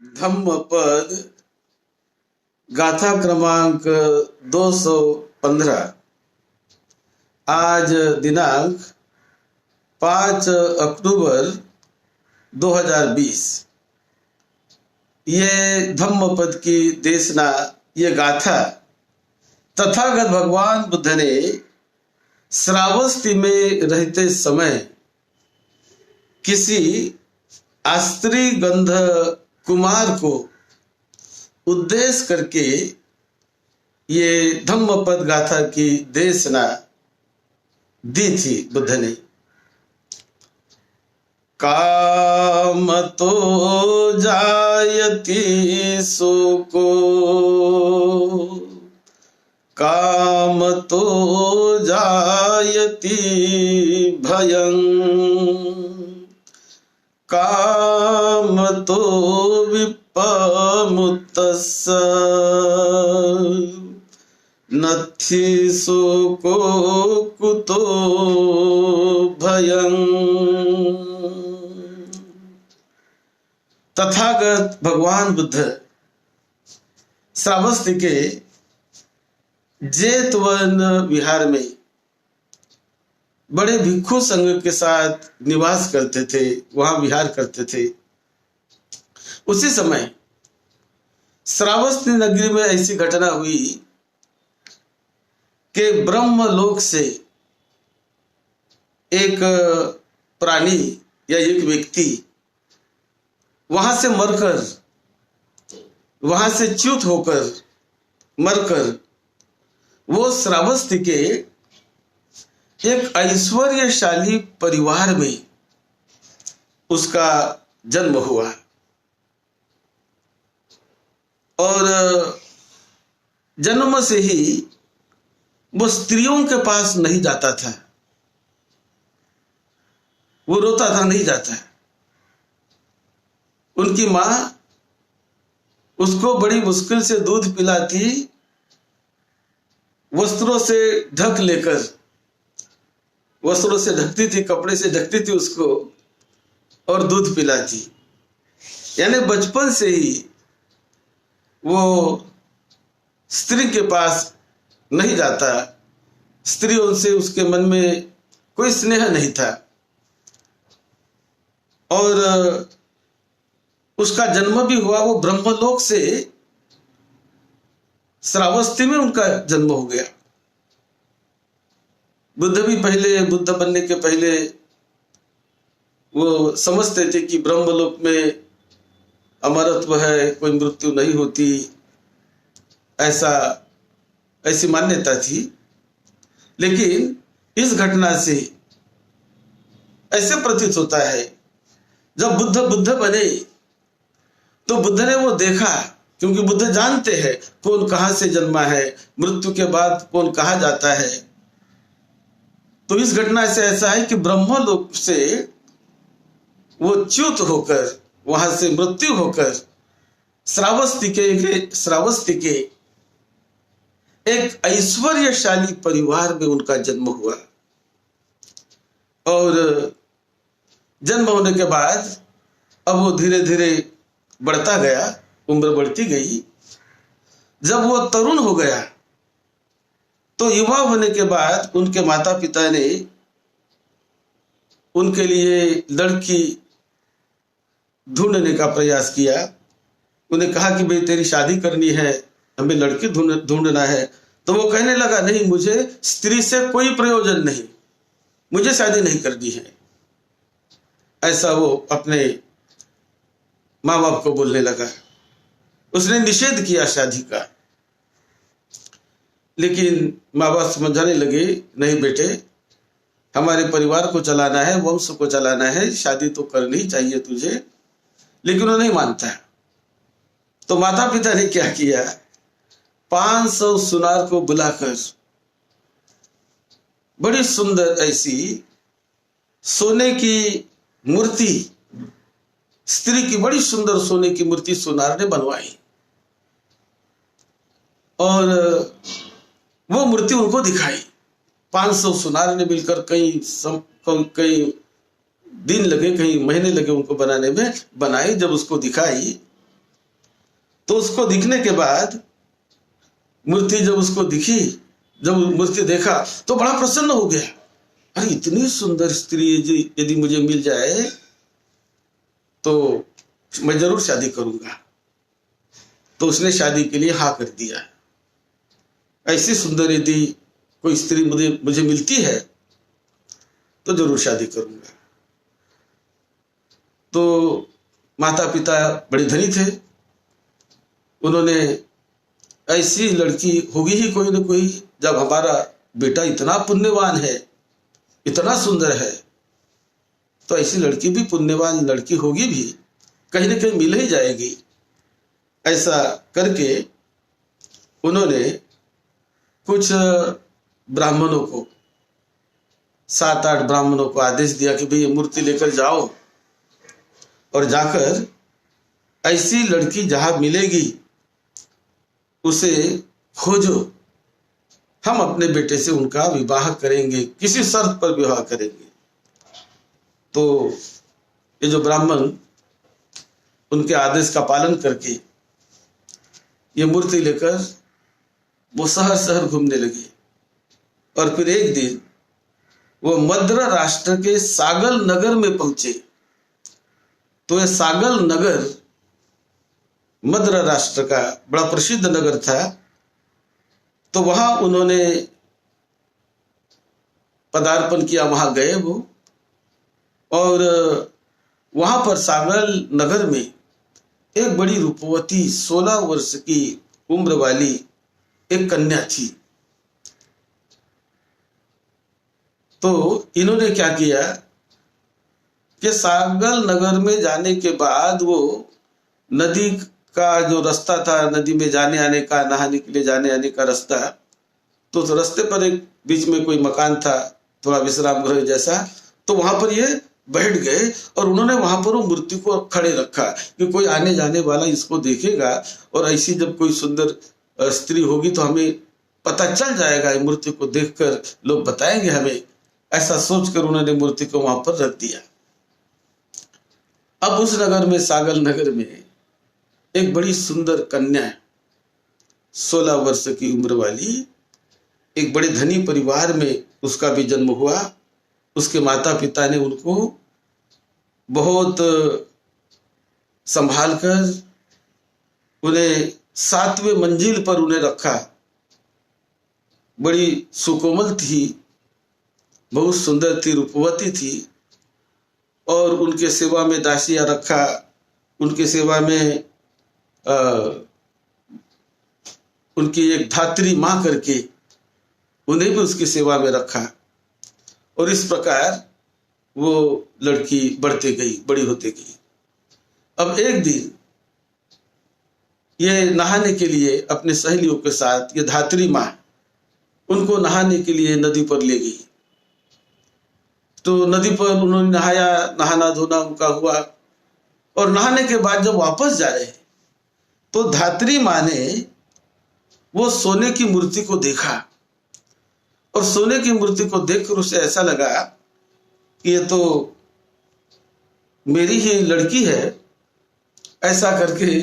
धम्मपद गाथा क्रमांक 215। आज दिनांक 5 अक्टूबर 2020। ये धम्मपद की देशना, ये गाथा तथागत भगवान बुद्ध ने श्रावस्ती में रहते समय किसी आस्त्री गंध कुमार को उद्देश्य करके ये धम्मपद गाथा की देशना दी थी बुद्ध ने। काम तो जायति सुको, काम तो जायति भयं, काम तो विपमुत्तस्य नथि सुको कुतो भयं। तथागत भगवान बुद्ध श्रावस्ती के जेतवन विहार में बड़े भिक्षु संघ के साथ निवास करते थे, वहां विहार करते थे। उसी समय श्रावस्ती नगरी में ऐसी घटना हुई कि ब्रह्मलोक से एक प्राणी या एक व्यक्ति वहां से मरकर, वहां से च्युत होकर मरकर वो श्रावस्ती के एक ऐश्वर्यशाली परिवार में उसका जन्म हुआ। और जन्म से ही वो स्त्रियों के पास नहीं जाता था, वो रोता था, नहीं जाता। उनकी माँ उसको बड़ी मुश्किल से दूध पिलाती, वस्त्रों से ढक लेकर, वस्त्रों से ढकती थी, कपड़े से ढकती थी उसको और दूध पिलाती। यानी बचपन से ही वो स्त्री के पास नहीं जाता, स्त्रियों से उसके मन में कोई स्नेह नहीं था। और उसका जन्म भी हुआ, वो ब्रह्मलोक से श्रावस्ती में उनका जन्म हो गया। बुद्ध भी पहले, बुद्ध बनने के पहले वो समझते थे कि ब्रह्मलोक में अमरत्व है, कोई मृत्यु नहीं होती, ऐसी मान्यता थी। लेकिन इस घटना से ऐसे प्रतीत होता है, जब बुद्ध बने तो बुद्ध ने वो देखा, क्योंकि बुद्ध जानते हैं कौन कहां से जन्मा है, मृत्यु के बाद कौन कहां जाता है। तो इस घटना से ऐसा है कि ब्रह्मलोक से वो च्युत होकर, वहां से मृत्यु होकर श्रावस्ती के एक ऐश्वर्यशाली परिवार में उनका जन्म हुआ। और जन्म होने के बाद अब वो धीरे धीरे बढ़ता गया, उम्र बढ़ती गई। जब वो तरुण हो गया तो युवा होने के बाद उनके माता पिता ने उनके लिए लड़की ढूंढने का प्रयास किया। उन्हें कहा कि भाई तेरी शादी करनी है, हमें लड़की ढूंढना है। तो वो कहने लगा, नहीं, मुझे स्त्री से कोई प्रयोजन नहीं, मुझे शादी नहीं करनी है। ऐसा वो अपने माँ बाप को बोलने लगा। उसने निषेध किया शादी का। लेकिन माँ बाप समझाने लगे, नहीं बेटे, हमारे परिवार को चलाना है, वंश को चलाना है, शादी तो करनी चाहिए तुझे। लेकिन वो नहीं मानता। तो माता पिता ने क्या किया, 500 सुनार को बुलाकर बड़ी सुंदर ऐसी सोने की मूर्ति, स्त्री की बड़ी सुंदर सोने की मूर्ति सुनार ने बनवाई। और वो मूर्ति उनको दिखाई। 500 सुनार ने मिलकर कई दिन लगे, कई महीने लगे उनको बनाने में। बनाई, जब उसको दिखाई तो उसको दिखने के बाद मूर्ति जब उसको दिखी, जब मूर्ति देखा तो बड़ा प्रसन्न हो गया। अरे इतनी सुंदर स्त्री यदि मुझे मिल जाए तो मैं जरूर शादी करूंगा। तो उसने शादी के लिए हाँ कर दिया। ऐसी सुंदर यदि कोई स्त्री मुझे मिलती है तो जरूर शादी करूंगा। तो माता पिता बड़े धनी थे, उन्होंने ऐसी लड़की होगी ही कोई ना कोई, जब हमारा बेटा इतना पुण्यवान है, इतना सुंदर है, तो ऐसी लड़की भी पुण्यवान लड़की होगी भी, कहीं ना कहीं मिल ही जाएगी। ऐसा करके उन्होंने कुछ ब्राह्मणों को, 7-8 ब्राह्मणों को आदेश दिया कि भाई ये मूर्ति लेकर जाओ और जाकर ऐसी लड़की जहां मिलेगी उसे खोजो, हम अपने बेटे से उनका विवाह करेंगे, किसी शर्त पर विवाह करेंगे। तो ये जो ब्राह्मण उनके आदेश का पालन करके ये मूर्ति लेकर वो शहर शहर घूमने लगे। और फिर एक दिन वो मद्र राष्ट्र के सागल नगर में पहुंचे। तो ये सागल नगर मद्र राष्ट्र का बड़ा प्रसिद्ध नगर था। तो वहां उन्होंने पदार्पण किया, वहां गए वो, और वहां पर सागल नगर में एक बड़ी रूपवती 16 वर्ष की उम्र वाली एक कन्या थी। तो इन्होंने क्या किया कि सागल नगर में जाने के बाद वो नदी का जो रास्ता था, नदी में जाने आने का, नहाने के लिए जाने आने का रास्ता, तो उस रास्ते पर एक बीच में कोई मकान था, थोड़ा विश्राम गृह जैसा, तो वहां पर ये बैठ गए और उन्होंने वहां पर वो मूर्ति को खड़े रखा कि कोई आने जाने वाला इसको देखेगा और ऐसी जब कोई सुंदर स्त्री होगी तो हमें पता चल जाएगा, मूर्ति को देखकर लोग बताएंगे हमें। ऐसा सोचकर उन्होंने मूर्ति को वहां पर रख दिया। अब उस नगर में, सागल नगर में, एक बड़ी सुंदर कन्या 16 वर्ष की उम्र वाली, एक बड़े धनी परिवार में उसका भी जन्म हुआ। उसके माता पिता ने उनको बहुत संभाल कर उन्हें 7वें मंजिल पर उन्हें रखा। बड़ी सुकोमल थी, बहुत सुंदर थी, रूपवती थी, और उनके सेवा में दासियां रखा, उनके सेवा में उनकी एक धात्री मां करके उन्हें भी उसकी सेवा में रखा। और इस प्रकार वो लड़की बढ़ती गई, बड़ी होती गई। अब एक दिन ये नहाने के लिए अपने सहेलियों के साथ, ये धात्री मां उनको नहाने के लिए नदी पर ले गई। तो नदी पर उन्होंने नहाया, नहाना धोना उनका हुआ, और नहाने के बाद जब वापस जा रहे तो धात्री मां ने वो सोने की मूर्ति को देखा, और सोने की मूर्ति को देखकर उसे ऐसा लगा कि ये तो मेरी ही लड़की है। ऐसा करके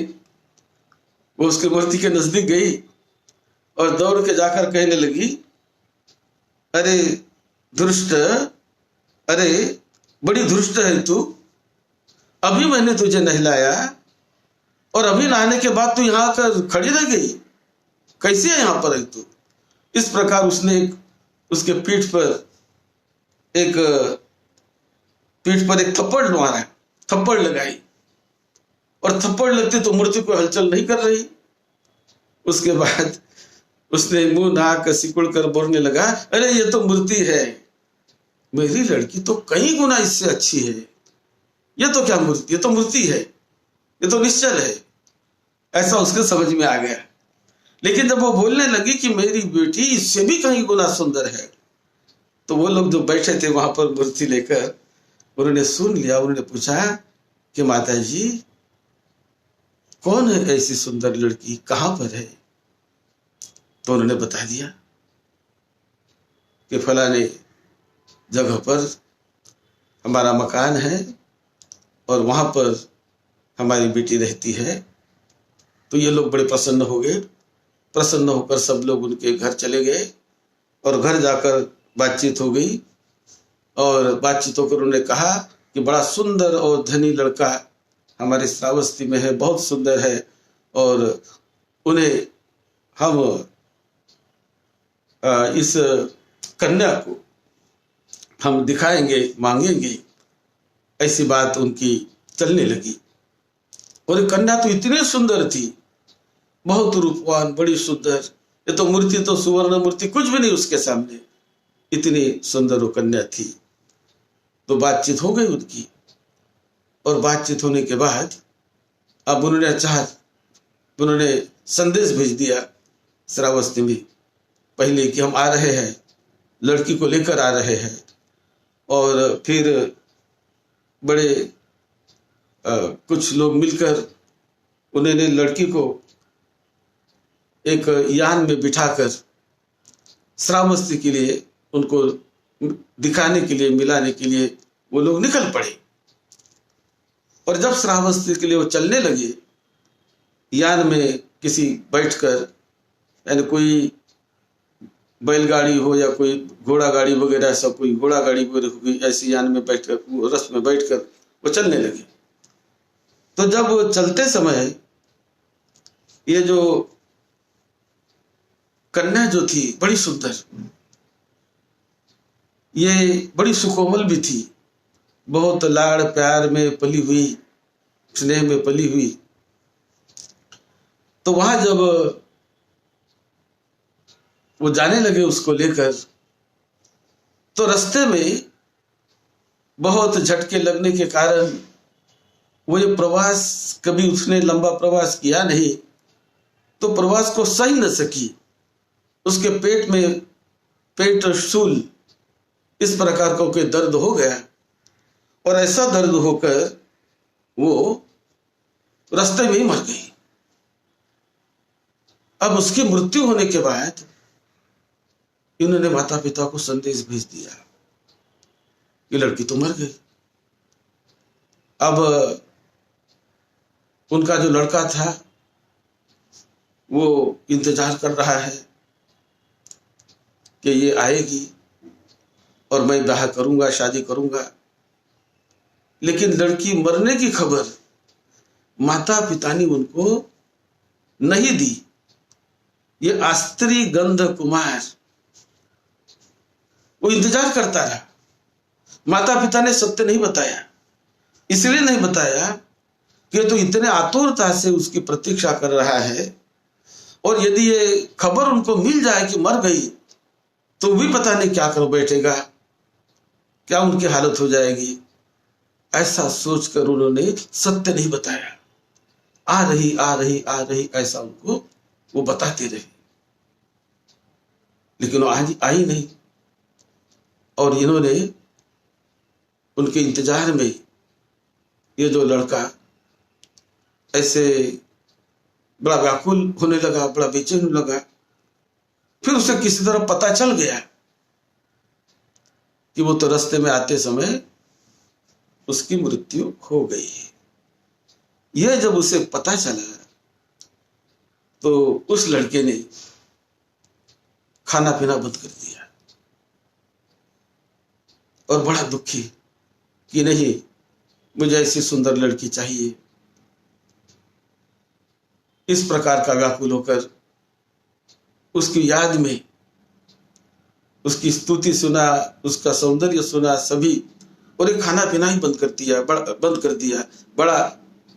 वो उसके मूर्ति के नजदीक गई और दौड़ के जाकर कहने लगी, अरे दुष्ट, अरे बड़ी दुष्ट है तू, अभी मैंने तुझे नहलाया और अभी नहाने के बाद तू यहाँ आकर खड़ी रह गई, कैसे है यहाँ पर है तू। इस प्रकार उसने उसके पीठ पर एक थप्पड़ मारा, थप्पड़ लगाई, और थप्पड़ लगते तो मूर्ति को हलचल नहीं कर रही। उसके बाद उसने मुंह नाक सिकुड़ कर बोलने लगा, अरे ये तो मूर्ति है, मेरी लड़की तो कई गुना इससे अच्छी है, ये तो क्या मूर्ति, ये तो मूर्ति है, ये तो निश्चल है। ऐसा उसके समझ में आ गया। लेकिन जब वो बोलने लगी कि मेरी बेटी इससे भी कहीं गुना सुंदर है, तो वो लोग जो बैठे थे वहां पर मूर्ति लेकर, उन्होंने सुन लिया। उन्होंने पूछा कि माता जी, कौन है ऐसी सुंदर लड़की, कहां पर है। तो उन्होंने बता दिया कि फलाने जगह पर हमारा मकान है और वहां पर हमारी बेटी रहती है। तो ये लोग बड़े प्रसन्न हो गए। प्रसन्न होकर सब लोग उनके घर चले गए और घर जाकर बातचीत हो गई। और बातचीत होकर उन्होंने कहा कि बड़ा सुंदर और धनी लड़का हमारे श्रावस्ती में है, बहुत सुंदर है, और उन्हें हम इस कन्या को हम दिखाएंगे, मांगेंगे। ऐसी बात उनकी चलने लगी। और कन्या तो इतनी सुंदर थी, बहुत रूपवान, बड़ी सुंदर। ये तो मूर्ति तो सुवर्ण मूर्ति कुछ भी नहीं उसके सामने, इतनी सुंदर वो कन्या थी। तो बातचीत हो गई उनकी। और बातचीत होने के बाद अब उन्होंने संदेश भेज दिया श्रावस्ती में पहले कि हम आ रहे हैं, लड़की को लेकर आ रहे हैं। और फिर बड़े कुछ लोग मिलकर उन्होंने लड़की को एक यान में बिठाकर श्रावस्ती के लिए, उनको दिखाने के लिए, मिलाने के लिए वो लोग निकल पड़े। और जब श्रावस्ती के लिए वो चलने लगे, यान में किसी बैठकर, यानी कोई बैलगाड़ी हो या कोई घोड़ा गाड़ी वगैरह, ऐसा कोई घोड़ा गाड़ी वगैरह ऐसी यान में बैठकर, रथ में बैठकर वो चलने लगे। तो जब वो चलते समय ये जो कन्या जो थी बड़ी सुंदर, ये बड़ी सुकोमल भी थी, बहुत लाड़ प्यार में पली हुई, स्नेह में पली हुई। तो वहां जब वो जाने लगे उसको लेकर, तो रास्ते में बहुत झटके लगने के कारण वो ये प्रवास, कभी उसने लंबा प्रवास किया नहीं, तो प्रवास को सह न सकी। उसके पेट में पेट शूल इस प्रकार का कोई दर्द हो गया, और ऐसा दर्द होकर वो रास्ते में ही मर गई। अब उसकी मृत्यु होने के बाद इन्होंने माता पिता को संदेश भेज दिया कि लड़की तो मर गई। अब उनका जो लड़का था वो इंतजार कर रहा है कि ये आएगी और मैं ब्याह करूंगा, शादी करूंगा। लेकिन लड़की मरने की खबर माता पिता ने उनको नहीं दी। ये आस्त्री गंध कुमार वो इंतजार करता रहा। माता पिता ने सत्य नहीं बताया, इसलिए नहीं बताया कि तो इतने आतुरता से उसकी प्रतीक्षा कर रहा है, और यदि ये खबर उनको मिल जाए कि मर गई तो भी पता नहीं क्या कर बैठेगा, क्या उनकी हालत हो जाएगी। ऐसा सोचकर उन्होंने सत्य नहीं बताया। आ रही आ रही आ रही ऐसा उनको वो बताते रहे, लेकिन वो आज आई नहीं। और इन्होंने उनके इंतजार में ये जो लड़का ऐसे बड़ा व्याकुल होने लगा, बड़ा बेचैन होने लगा। फिर उसे किसी तरह पता चल गया कि वो तो रास्ते में आते समय उसकी मृत्यु हो गई है। यह जब उसे पता चला तो उस लड़के ने खाना पीना बंद कर दिया, और बड़ा दुखी कि नहीं, मुझे ऐसी सुंदर लड़की चाहिए। इस प्रकार का व्याकुल होकर उसकी याद में उसकी स्तुति सुना, उसका सौंदर्य सुना सभी, और एक खाना पीना ही बंद कर दिया। बड़ा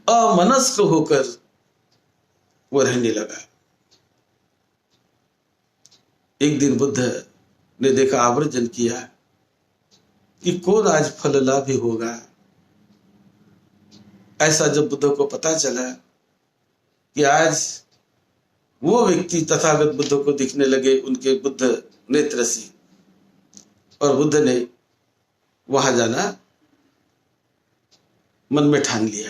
अमनस्क होकर वो रहने लगा। एक दिन बुद्ध ने देखा, आवर्जन किया कि कौन आज फल लाभी होगा। ऐसा जब बुद्ध को पता चला कि आज वो व्यक्ति तथागत बुद्ध को दिखने लगे, उनके बुद्ध नेत्र से, और बुद्ध ने वहां जाना मन में ठान लिया।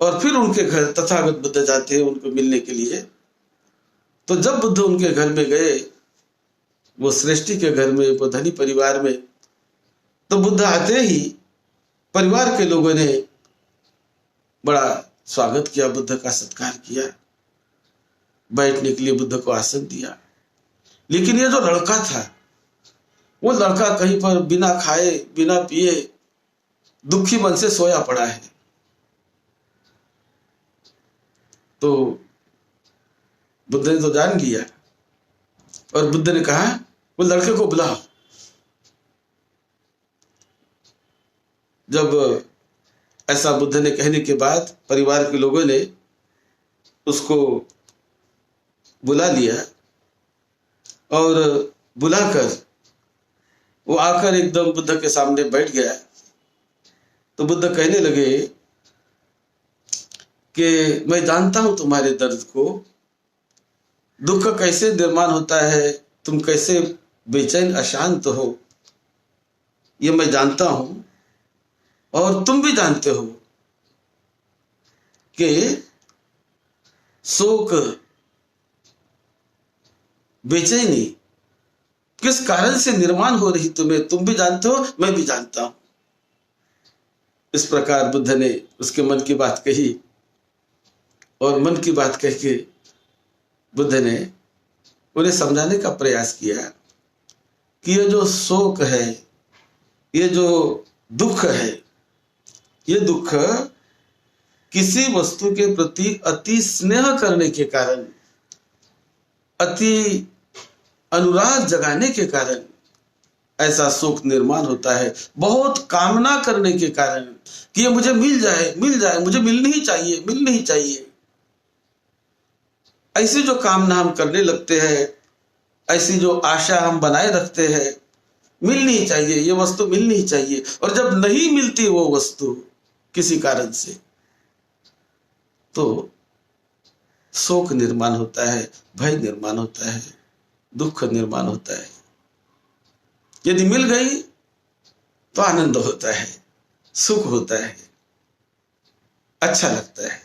और फिर उनके घर तथागत बुद्ध जाते हैं उनको मिलने के लिए। तो जब बुद्ध उनके घर में गए, वो श्रेष्ठी के घर में, वो धनी परिवार में, तो बुद्ध आते ही परिवार के लोगों ने बड़ा स्वागत किया, बुद्ध का सत्कार किया, बैठने के लिए बुद्ध को आसन दिया। लेकिन ये जो लड़का था, वो लड़का कहीं पर बिना खाए बिना पिए दुखी मन से सोया पड़ा है। तो बुद्ध ने तो जान लिया और बुद्ध ने कहा वो लड़के को बुलाओ। जब ऐसा बुद्ध ने कहने के बाद परिवार के लोगों ने उसको बुला लिया और बुलाकर वो आकर एकदम बुद्ध के सामने बैठ गया। तो बुद्ध कहने लगे कि मैं जानता हूं तुम्हारे दर्द को, दुख कैसे निर्माण होता है, तुम कैसे बेचैन अशांत हो, ये मैं जानता हूं। और तुम भी जानते हो कि शोक, बेचैनी किस कारण से निर्माण हो रही तुम्हें, तुम भी जानते हो, मैं भी जानता हूं। इस प्रकार बुद्ध ने उसके मन की बात कही और मन की बात कह के बुद्ध ने उन्हें समझाने का प्रयास किया कि ये जो शोक है, ये जो दुख है, ये दुख किसी वस्तु के प्रति अति स्नेह करने के कारण, अति अनुराग जगाने के कारण ऐसा शोक निर्माण होता है। बहुत कामना करने के कारण कि ये मुझे मिल जाए, मिल जाए, मुझे मिलनी ही चाहिए, मिलनी ही चाहिए। ऐसी जो कामना हम करने लगते हैं, ऐसी जो आशा हम बनाए रखते हैं, मिलनी ही चाहिए, ये वस्तु मिलनी ही चाहिए। और जब नहीं मिलती वो वस्तु किसी कारण से, तो शोक निर्माण होता है, भय निर्माण होता है, दुख निर्माण होता है। यदि मिल गई तो आनंद होता है, सुख होता है, अच्छा लगता है।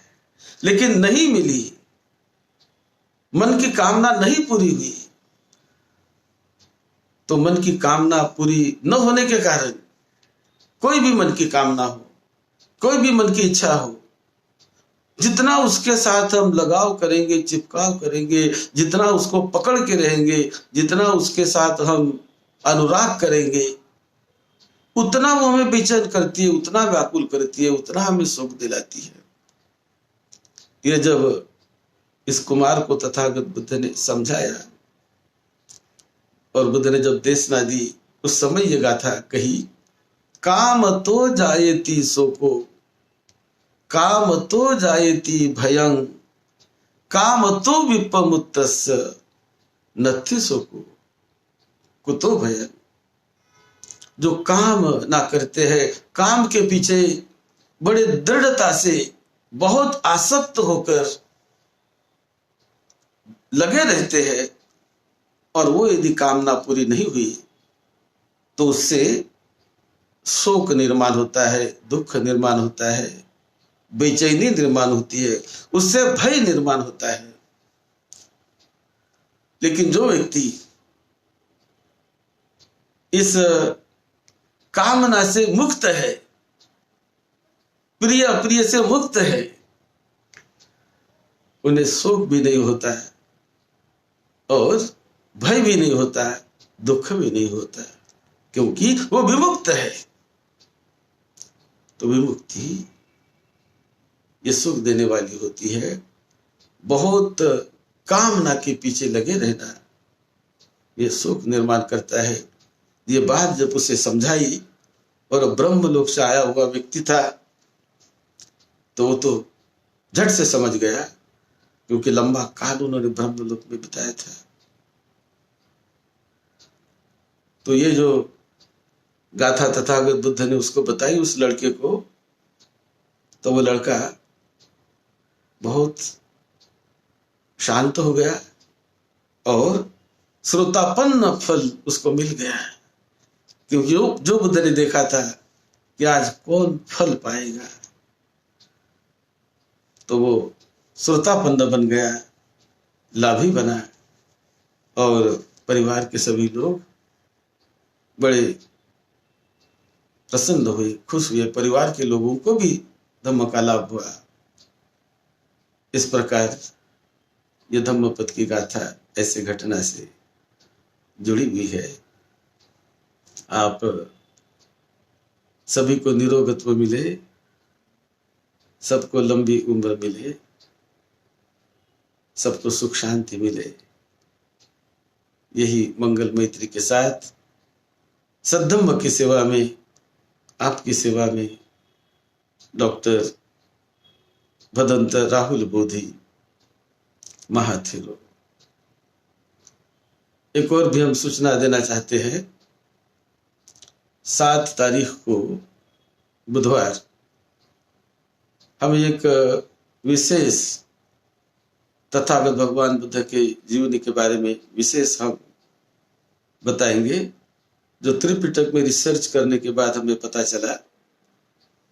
लेकिन नहीं मिली, मन की कामना नहीं पूरी हुई, तो मन की कामना पूरी न होने के कारण, कोई भी मन की कामना हो, कोई भी मन की इच्छा हो, जितना उसके साथ हम लगाव करेंगे, चिपकाव करेंगे, जितना उसको पकड़ के रहेंगे, जितना उसके साथ हम अनुराग करेंगे, उतना वो हमें बेचैन करती है, उतना व्याकुल करती है, उतना हमें सुख दिलाती है। ये जब इस कुमार को तथागत बुद्ध ने समझाया और बुद्ध ने जब देशना दी, उस समय ये गाथा कही, काम तो जायति शोको, काम तो जायति भयं, काम तो विपमुत्तस्य नत्थि शोको कुतो भयं। जो काम ना करते हैं, काम के पीछे बड़े दृढ़ता से, बहुत आसक्त होकर लगे रहते हैं, और वो यदि कामना पूरी नहीं हुई तो उससे शोक निर्माण होता है, दुख निर्माण होता है, बेचैनी निर्माण होती है, उससे भय निर्माण होता है। लेकिन जो व्यक्ति इस कामना से मुक्त है, प्रिय प्रिय से मुक्त है, उन्हें शोक भी नहीं होता है और भय भी नहीं होता है, दुख भी नहीं होता है, क्योंकि वो विमुक्त है। तो विमुक्ति ये सुख देने वाली होती है। बहुत कामना के पीछे लगे रहना ये सुख निर्माण करता है। ये बात जब उसे समझाई, और ब्रह्मलोक से आया हुआ व्यक्ति था, तो वो तो झट से समझ गया, क्योंकि लंबा काल उन्होंने ब्रह्मलोक में बिताया था। तो ये जो गाथा तथागत बुद्ध ने उसको बताई उस लड़के को, तो वो लड़का बहुत शांत हो गया और श्रोतापन्न फल उसको मिल गया, क्योंकि जो बुद्ध ने देखा था कि आज कौन फल पाएगा, तो वो श्रोतापन्न बन गया, लाभी बना, और परिवार के सभी लोग बड़े प्रसन्न हुए, खुश हुए। परिवार के लोगों को भी धम्म का लाभ हुआ। इस प्रकार ये धम्मपद की गाथा ऐसे घटना से जुड़ी हुई है। आप सभी को निरोगत्व मिले, सबको लंबी उम्र मिले, सबको सुख शांति मिले, यही मंगल मैत्री के साथ सद्धम्म की सेवा में, आपकी सेवा में डॉक्टर भदंत राहुल बोधी महाथिरो। एक और भी हम सूचना देना चाहते हैं। 7 तारीख को बुधवार हम एक विशेष तथागत भगवान बुद्ध के जीवनी के बारे में विशेष हम बताएंगे, जो त्रिपिटक में रिसर्च करने के बाद हमें पता चला,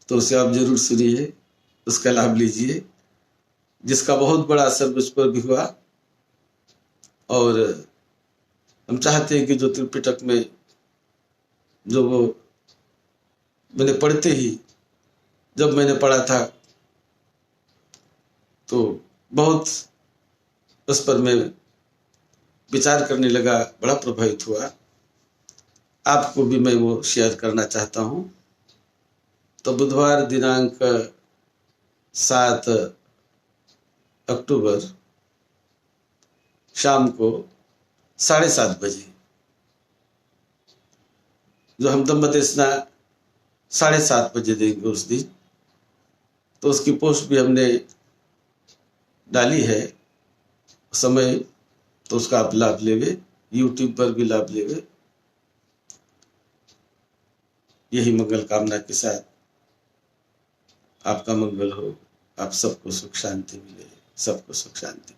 तो उसे आप जरूर सुनिए, उसका लाभ लीजिए, जिसका बहुत बड़ा असर मुझ पर भी हुआ। और हम चाहते हैं कि जो त्रिपिटक में जो वो मैंने पढ़ते ही, जब मैंने पढ़ा था तो बहुत उस पर मैं विचार करने लगा, बड़ा प्रभावित हुआ। आपको भी मैं वो शेयर करना चाहता हूं। तो बुधवार दिनांक 7 अक्टूबर शाम को 7:30 बजे जो हम दम्बदेशना 7:30 बजे देंगे उस दिन, तो उसकी पोस्ट भी हमने डाली है समय, तो उसका आप लाभ लेवे, यूट्यूब पर भी लाभ लेवे। यही मंगल कामना के साथ आपका मंगल हो, आप सबको सुख शांति मिले, सबको सुख शांति।